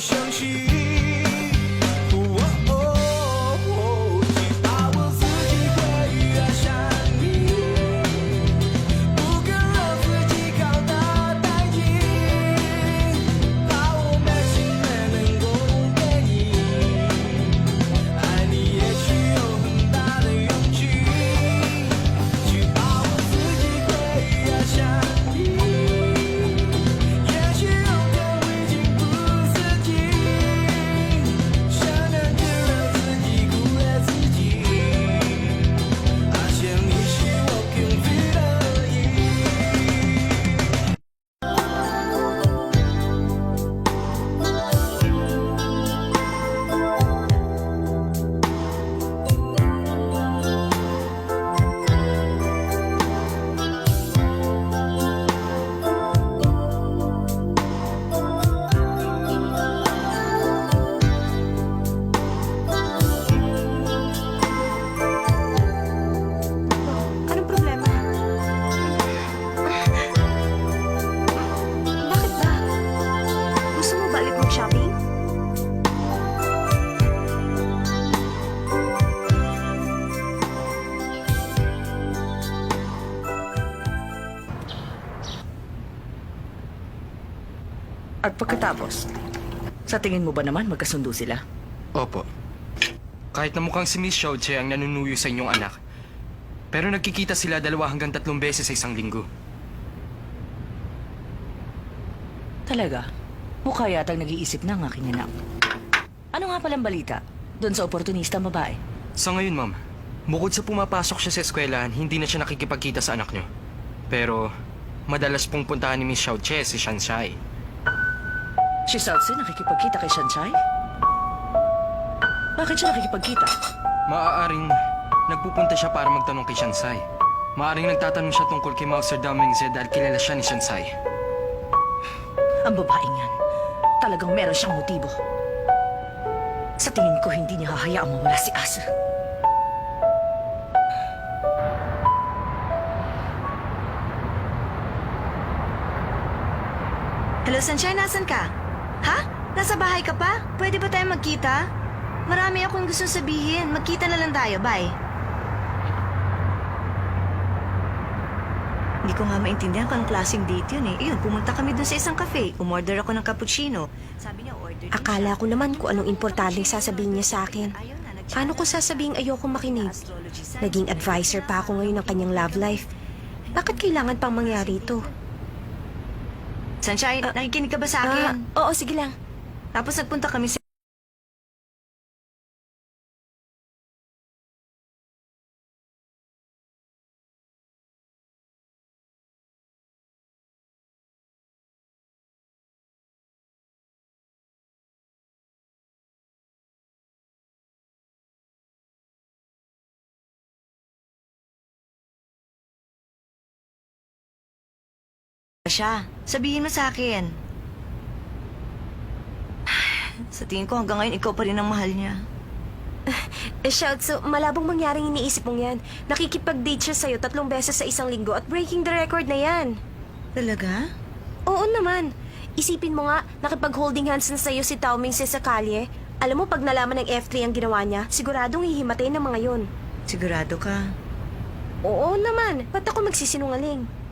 相信。去把握自己会越想你，不肯让自己靠得太近，把我们心没能够给你。爱你也需有很大的勇气，去把握自己会越想你。也许有天我已经不自己，谁能够让自己苦了自己？发现你是我更非的意。Anong problema? Bakit ba? Gusto mo ba ulit mag-shopping? At pagkatapos, sa tingin mo ba naman magkasundo sila? Opo. Kahit na mukhang si Miss Xiaoche ang nanunuyo sa inyong anak, pero nagkikita sila 2 hanggang 3 beses sa isang linggo. Talaga? Mukha yatang nag-iisip na ang aking anak. Ano nga palang balita doon sa oportunista babae? Sa ngayon, ma'am, bukod sa pumapasok siya sa eskwelahan, hindi na siya nakikipagkita sa anak niyo. Pero, madalas pong puntahan ni Miss Xiaoche si Shanshai. Si Southsea nakikipagkita kay Shanshai? Bakit siya nakikipagkita? Maaaring nagpupunta siya para magtanong kay Shansai. Maaaring nagtatanong siya tungkol kay Mauser Damingze dahil kilala siya ni Shansai. Ang babaeng yan, talagang meron siyang motibo. Sa tingin ko, hindi niya hahayaang mawala si Asa. Hello, Sunshine, nasan ka? Ha? Nasa bahay ka pa? Pwede ba tayo magkita? Marami akong gusto sabihin. Magkita na lang tayo. Bye. Hindi ko nga maintindihan kung anong klaseng date yun eh. Ayun, pumunta kami dun sa isang cafe. Umorder ako ng cappuccino. Sabi niya, order din Akala siya. ko naman kung anong importanteng sasabihin niya sa akin. Ayun na, nag-chat Paano ko ako. sasabing ayoko makinig? Astrology sign. Naging advisor pa ako ngayon ng kanyang love life. Bakit kailangan pang mangyari ito? Sunshine, nakikinig ka ba sa akin? Oo, sige lang. Tapos nagpunta kami sa... siya. Sabihin mo sa akin. Sa tingin ko hanggang ngayon ikaw pa rin ang mahal niya. Shout, so malabong mangyaring iniisip mong yan. Nakikipag-date siya sa'yo 3 beses sa isang linggo at breaking the record na yan. Talaga? Oo naman. Isipin mo nga, nakipag-holding hands na sa'yo si Tao Mingse sa kalye. Alam mo, pag nalaman ng F3 ang ginawa niya, siguradong hihimatay ng mga yon. Sigurado ka? Oo naman. Ba't ako magsisinungaling?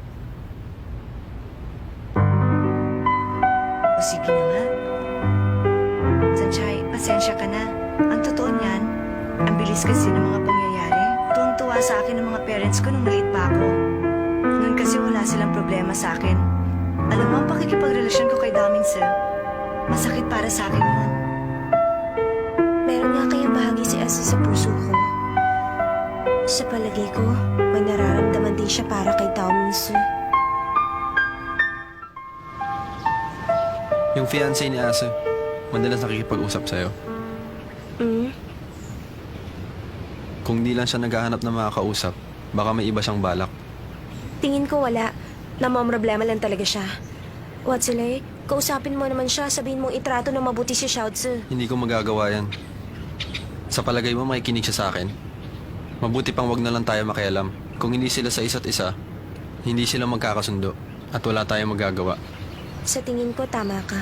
O sige na nga. Sanchay, pasensya ka na. Ang totoo niyan, ang bilis kasi ng mga pangyayari. Tuwang-tuwa sa akin ng mga parents ko nung maliit pa ako. Noon kasi wala silang problema sa akin. Alam mo, ang pakikipagrelasyon ko kay Daming Sir, masakit para sa akin yun. Meron nga kayang bahagi si Asa sa puso ko. Sa palagay ko, may nararamdaman din siya para kay Tao Mingse. Yung fiancé ni Asa, madalas nakikipag-usap sa'yo. Kung di lang siya naghahanap ng mga kausap, baka may iba siyang balak. Tingin ko wala. Namamroblema lang talaga siya. Watsile, kausapin mo naman siya. Sabihin mong itrato na mabuti si Xiaozi. Hindi ko magagawa yan. Sa palagay mo, makikinig siya sa akin? Mabuti pang wag na lang tayo makialam. Kung hindi sila sa isa't isa, hindi sila magkakasundo at wala tayong magagawa. Sa tingin ko, tama ka.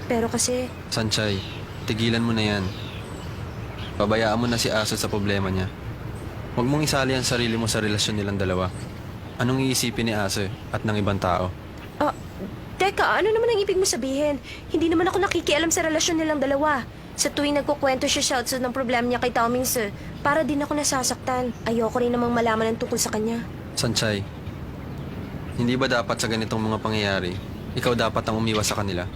Pero kasi, Sanchay, tigilan mo na yan. Pabayaan mo na si Aso sa problema niya. Huwag mong isali ang sarili mo sa relasyon nilang dalawa. Anong iisipin ni Aso at ng ibang tao? teka, ano naman ang ibig mo sabihin? Hindi naman ako nakikialam sa relasyon nilang dalawa. Sa tuwing nagkukwento siya Xiaozu ng problema niya kay Tao Mingse, para din ako nasasaktan. Ayoko rin namang malaman ang tungkol sa kanya. Sanchay, hindi ba dapat sa ganitong mga pangyayari, ikaw dapat ang umiwas sa kanila?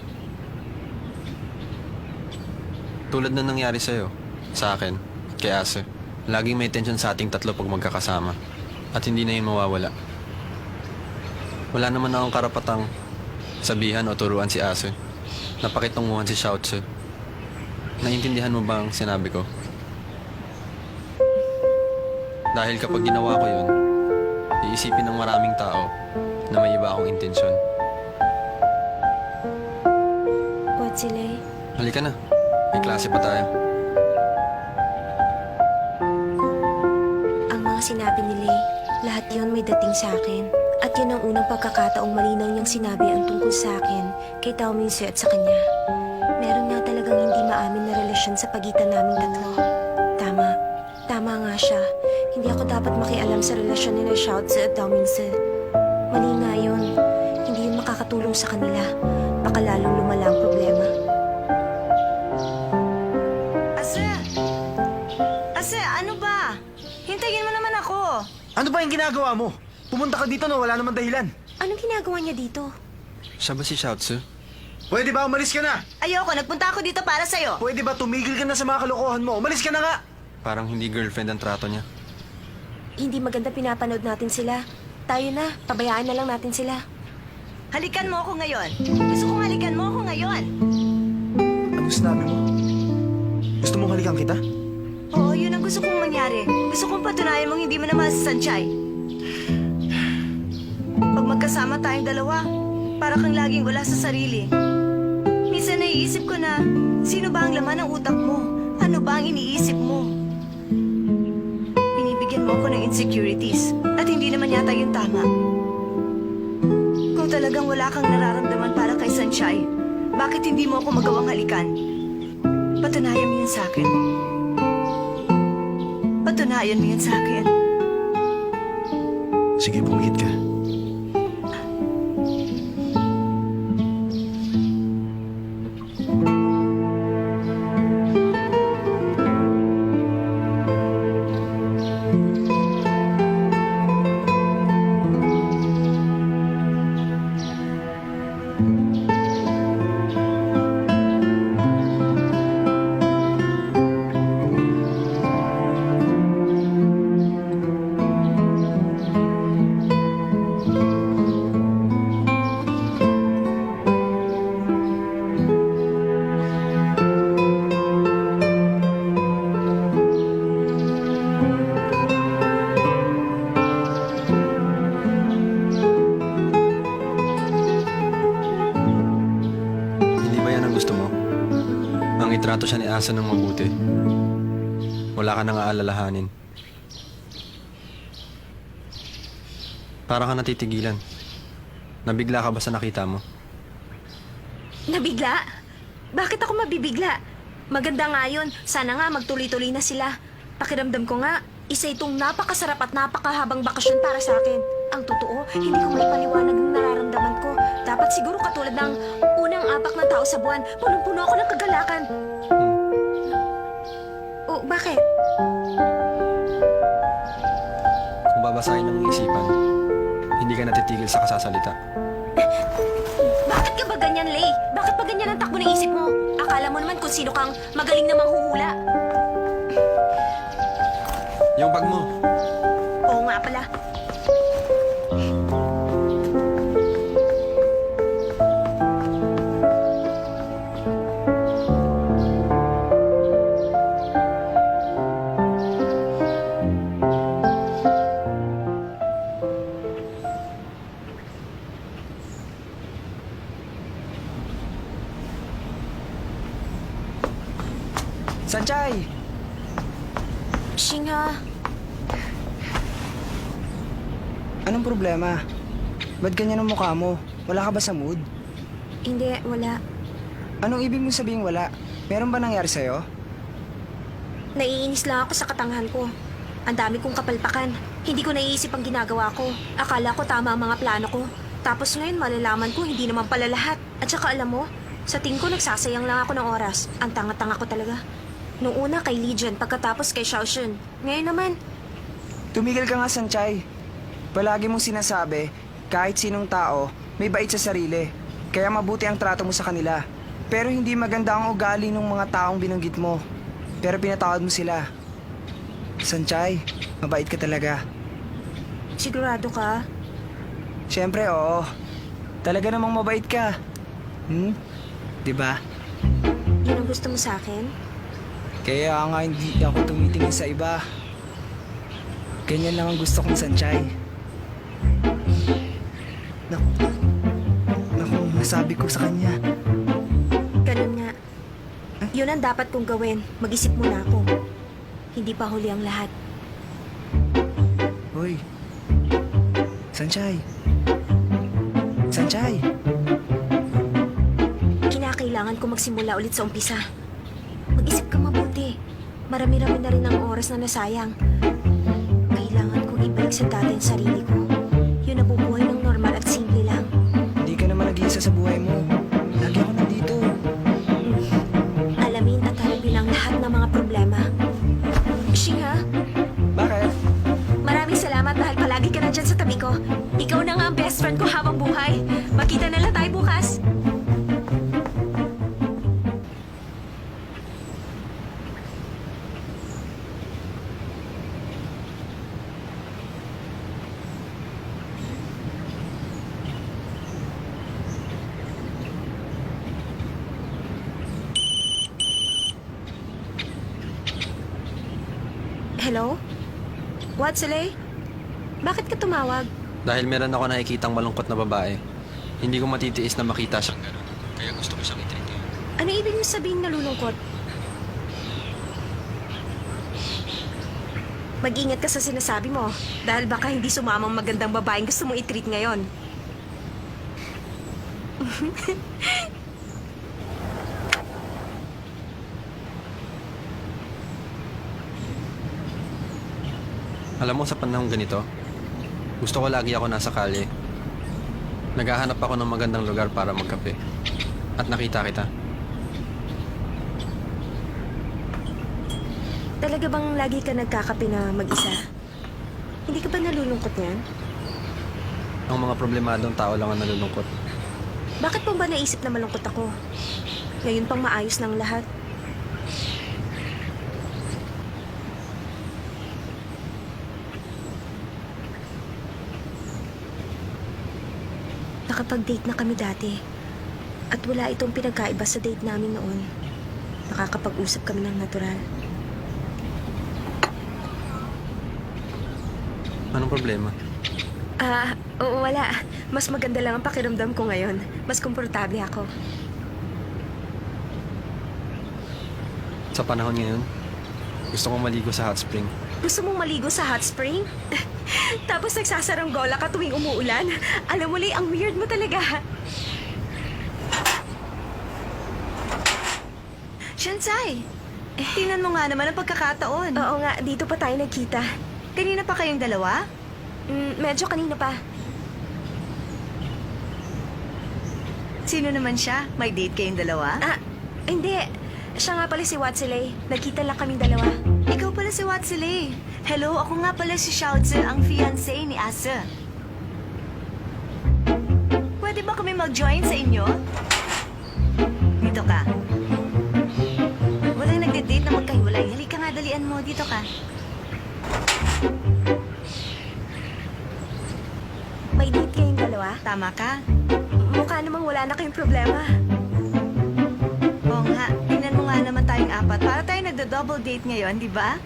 Tulad na nangyari sa'yo, sa akin, kay Aso. Laging may tensyon sa ating tatlo pag magkakasama. At hindi na yun mawawala. Wala naman akong karapatang sabihan o turuan si Aso. Napakitunguhan si Xiaozu. Naiintindihan mo ba ang sinabi ko? Dahil kapag ginawa ko yun, iisipin ng maraming tao na may iba akong intensyon. Whatsilay? Halika na. May klase pa tayo. Ang mga sinabi ni Lei, lahat yon may dating sa akin. At yun ang unang pagkakataong malinaw niyang sinabi ang tungkol sa akin kay Tao Mingse at sa kanya. Meron nga talagang hindi maamin na relasyon sa pagitan naming tatlo. Tama nga siya. Hindi ako dapat makialam sa relasyon ni Xiaozu at Tao Mingse. Mali nga yun. Hindi yun makakatulong sa kanila. Baka lalong lumala ang problema. Ase, ano ba? Hintayin mo naman ako. Ano ba yung ginagawa mo? Pumunta ka dito na wala namang dahilan. Anong ginagawa niya dito? Siya ba si Xiaozu? Pwede ba umalis ka na? Ayoko, nagpunta ako dito para sa'yo. Pwede ba tumigil ka na sa mga kalokohan mo? Umalis ka na nga! Parang hindi girlfriend ang trato niya. Hindi maganda pinapanood natin sila. Tayo na, pabayaan na lang natin sila. Halikan mo ako ngayon. Gusto kong halikan mo ako ngayon. Ano sinabi mo? Gusto mong halikan kita? Oo, yun ang gusto kong mangyari. Gusto kong patunayan mong hindi mo na mahal si Sanchay. Pag magkasama tayong dalawa, para kang laging wala sa sarili. Minsan naiisip ko na, sino ba ang laman ng utak mo? Ano ba ang iniisip mo? Binibigyan mo ako ng insecurities at hindi naman yata yung tama. Kung talagang wala kang nararamdaman para kay Sanchay, bakit hindi mo ako magawang halikan? Patunayan mo yun sa akin. Patunayan mo yun sa akin. Sige, pumikit ka. Hindi ba yan ang gusto mo? Ang itrato siya ni Asa ng mabuti. Wala ka nang aalalahanin. Para ka natitigilan. Nabigla ka ba sa nakita mo? Nabigla? Bakit ako mabibigla? Maganda nga yun. Sana nga magtuloy-tuloy na sila. Pakiramdam ko nga, isa itong napakasarap at napakahabang bakasyon para sa akin. Ang totoo, hindi ko maipaliwanag ng nararamdaman ko. Dapat siguro katulad ng unang apak ng tao sa buwan, punong-puno ako ng kagalakan. Oh, bakit? Kung babasahin ng isipan, hindi ka natitigil sa kasasalita. Bakit ka ba ganyan, Lei? Bakit ba ganyan ang takbo ng isip mo? Akala mo naman kung sino kang magaling na manghuhula. Yung bag mo. Oo nga pala. Sanchay! Shinga, Anong problema? Ba't ganyan ang mukha mo? Wala ka ba sa mood? hindi, wala. Anong ibig mong sabihin wala? Meron ba nangyari sa'yo? Naiinis lang ako sa katangahan ko. Ang dami kong kapalpakan. Hindi ko naiisip ang ginagawa ko. Akala ko tama ang mga plano ko. Tapos ngayon malalaman ko hindi naman pala lahat. At saka alam mo, sa tingin ko nagsasayang lang ako ng oras. Ang tanga-tanga ko talaga. Nung una kay Legion, pagkatapos kay Xiaoxun. Ngayon naman, Tumigil ka nga, Sanchay. Palagi mong sinasabi, kahit sinong tao, may bait sa sarili. Kaya mabuti ang trato mo sa kanila. Pero hindi maganda ang ugali ng mga taong binanggit mo. Pero pinatawad mo sila. Sanchay, mabait ka talaga. sigurado ka? Siyempre, oo. Talaga namang mabait ka. Diba? Yun ang gusto mo sa akin? Kaya nga hindi ako tumitingin sa iba. Ganyan lang ang gusto kong Sanchay. Naku, nasabi ko sa kanya. Ganun nga. Yun ang dapat kong gawin. Mag-isip muna ako. Hindi pa huli ang lahat. Hoy. Sanchay. Sanchay. Kinakailangan ko magsimula ulit sa umpisa. Mag-isip ka mabuti. Marami-rami na rin ang oras na nasayang. Kailangan kong ibalik sa dati ang sarili ko. Yun nabubuhay ng normal at simple lang. Hindi ka naman nag-iisa sa buhay mo. Lagi ako nandito. Alamin at harapin ang lahat ng mga problema. Shinha, Bakit? maraming salamat dahil palagi ka nandyan sa tabi ko. Ikaw na nga ang best friend ko habang buhay. Makita na lang tayo bukas. Hello? What, Soleil? Bakit ka tumawag? Dahil meron ako nakikitang malungkot na babae. Hindi ko matitiis na makita siyang gano'n. Kaya gusto ko siyang i-treat ngayon. Ano ibig mo sabihin nalulungkot? Mag-ingat ka sa sinasabi mo. Dahil baka hindi sumamang magandang babaeng gusto mong i-treat ngayon. Alam mo, sa panahong ganito, gusto ko lagi ako nasa kalye. Naghahanap ako ng magandang lugar para magkape. At nakita kita. Talaga bang lagi ka nagkakape na mag-isa? Hindi ka ba nalulungkot niyan? Ang mga problemadong tao lang ang nalulungkot. Bakit mo ba naisip na malungkot ako? Ngayon pang maayos ng lahat. Nakapag-date na kami dati. At wala itong pinagkaiba sa date namin noon. Nakakapag-usap kami ng natural. Anong problema? Oo, wala. Mas maganda lang ang pakiramdam ko ngayon. Mas komportable ako. Sa panahon ngayon, gusto kong maligo sa hot spring. Gusto mong maligo sa hot spring? Tapos nagsasaranggola ka tuwing umuulan? Alam mo, Lay, ang weird mo talaga. Shansai, tingnan mo nga naman ang pagkakataon. Oo nga, dito pa tayo nagkita. Kanina pa kayong dalawa? Medyo kanina pa. Sino naman siya? May date kayong dalawa? Hindi. Siya nga pala si Watsilay. Nagkita lang kaming dalawa. Ikaw pala si Watsilay. Hello, ako nga pala si Xiaozi, ang fiancé ni Asa. Pwede ba kami mag-join sa inyo? Dito ka. Walang nagde-date na magkahiwalay. Halika nga, dalian mo. Dito ka. May date kayong dalawa? Tama ka. Mukha namang wala na kayong problema. Oo nga. Tingnan mo nga naman tayong apat. Para tayo nagdo-double date ngayon, di ba?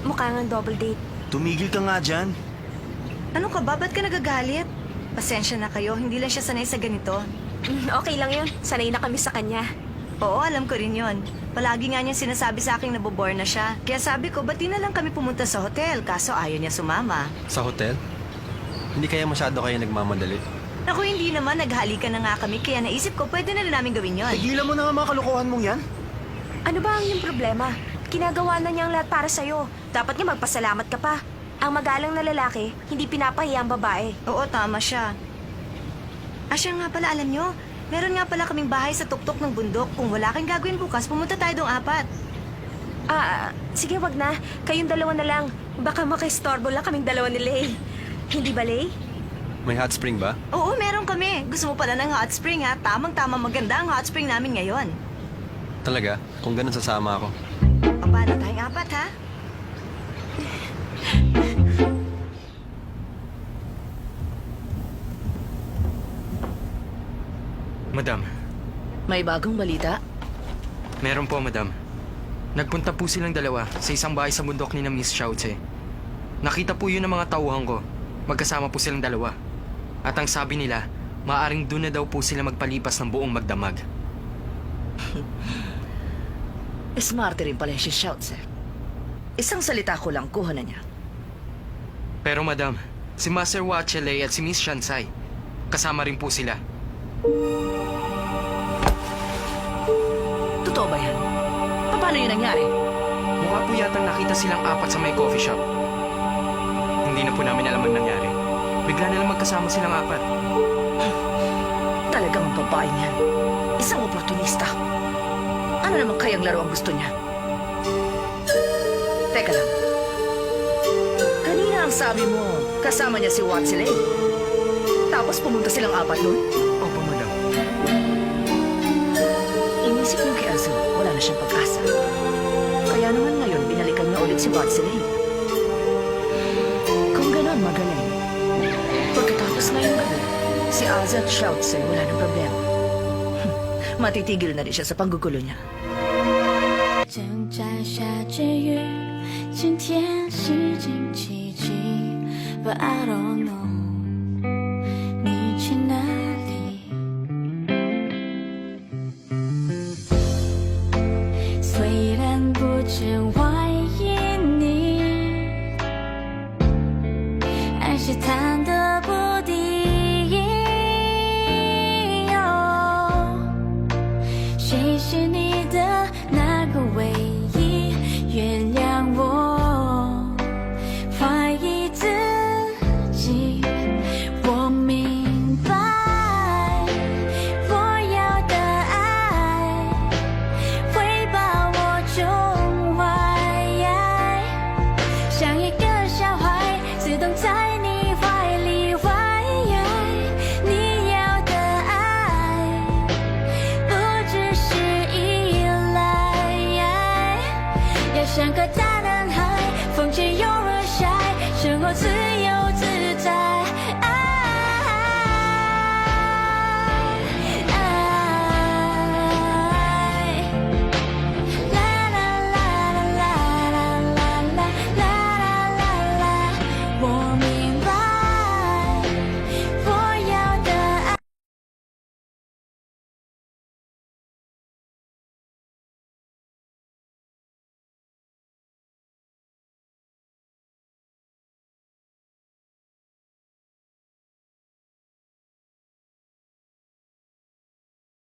Mukha nga double date. Tumigil ka nga dyan. Ano ka ba? Ba't ka nagagalit? Pasensya na kayo. Hindi lang siya sanay sa ganito. Okay lang yun. Sanay na kami sa kanya. Oo, alam ko rin yon. Palagi nga niya sinasabi sa akin nabobore na siya. Kaya sabi ko, ba't di na lang kami pumunta sa hotel? Kaso ayaw niya sumama. Sa hotel? Hindi kaya masyado kayo nagmamadali? Naku, hindi naman. Naghalikan na nga kami, kaya naisip ko pwede na rin namin gawin yon. Tigilan mo na nga mga kalokohan mong yan. Ano ba ang iyong problema? Ginagawa na niya ang lahat para sa'yo. Dapat nga magpasalamat ka pa. Ang magalang na lalaki, hindi pinapahiya ang babae. Oo, tama siya. Siya nga pala, alam nyo, meron nga pala kaming bahay sa tuktok ng bundok. Kung wala kang gagawin bukas, pumunta tayo dong apat. Sige, wag na. Kayong dalawa na lang. Baka makaistorbo lang kaming dalawa ni Lay. Hindi ba, Lay? May hot spring ba? Oo, meron kami. Gusto mo pala ng hot spring, ha? Tamang-tama maganda ang hot spring namin ngayon. Talaga? Kung ganun, sasama ako. O, paano tayong apat, ha? Madam, May bagong balita? meron po, madam. Nagpunta po silang dalawa sa isang bahay sa bundok ni na Miss Xiaoze. Nakita po yun ng mga tauhan ko. Magkasama po silang dalawa. At ang sabi nila, maaring doon na daw po sila magpalipas ng buong magdamag. Smarte rin pala si Xiaozi. Isang salita ko lang, kuha na niya. Pero madam, si Master Wachele at si Miss Shansai, kasama rin po sila. Totoo ba yan? Paano yun nangyari? Mukha po yatang nakita silang apat sa may coffee shop. Hindi na po namin alam ang nangyari. Bigla na lang magkasama silang apat. Talagang ang babae niyan. Isang oportunista. Ano naman kayang laro ang gusto niya? Teka lang. Kanina ang sabi mo, kasama niya si Watsile. Tapos pumunta silang apat doon? Opo, madam. Inisip niyo kay Azu, wala na siyang pag-asa. Kaya naman ngayon, binalikan niya ulit si Watsile. Kung gano'n, magaling. Pagkatapos ngayong gabi, si Azu at Xiaozi wala ng problema. Matitigil na rin siya sa panggugulo niya. 正摘下结语，今天洗尽奇迹，But I don't know，你去哪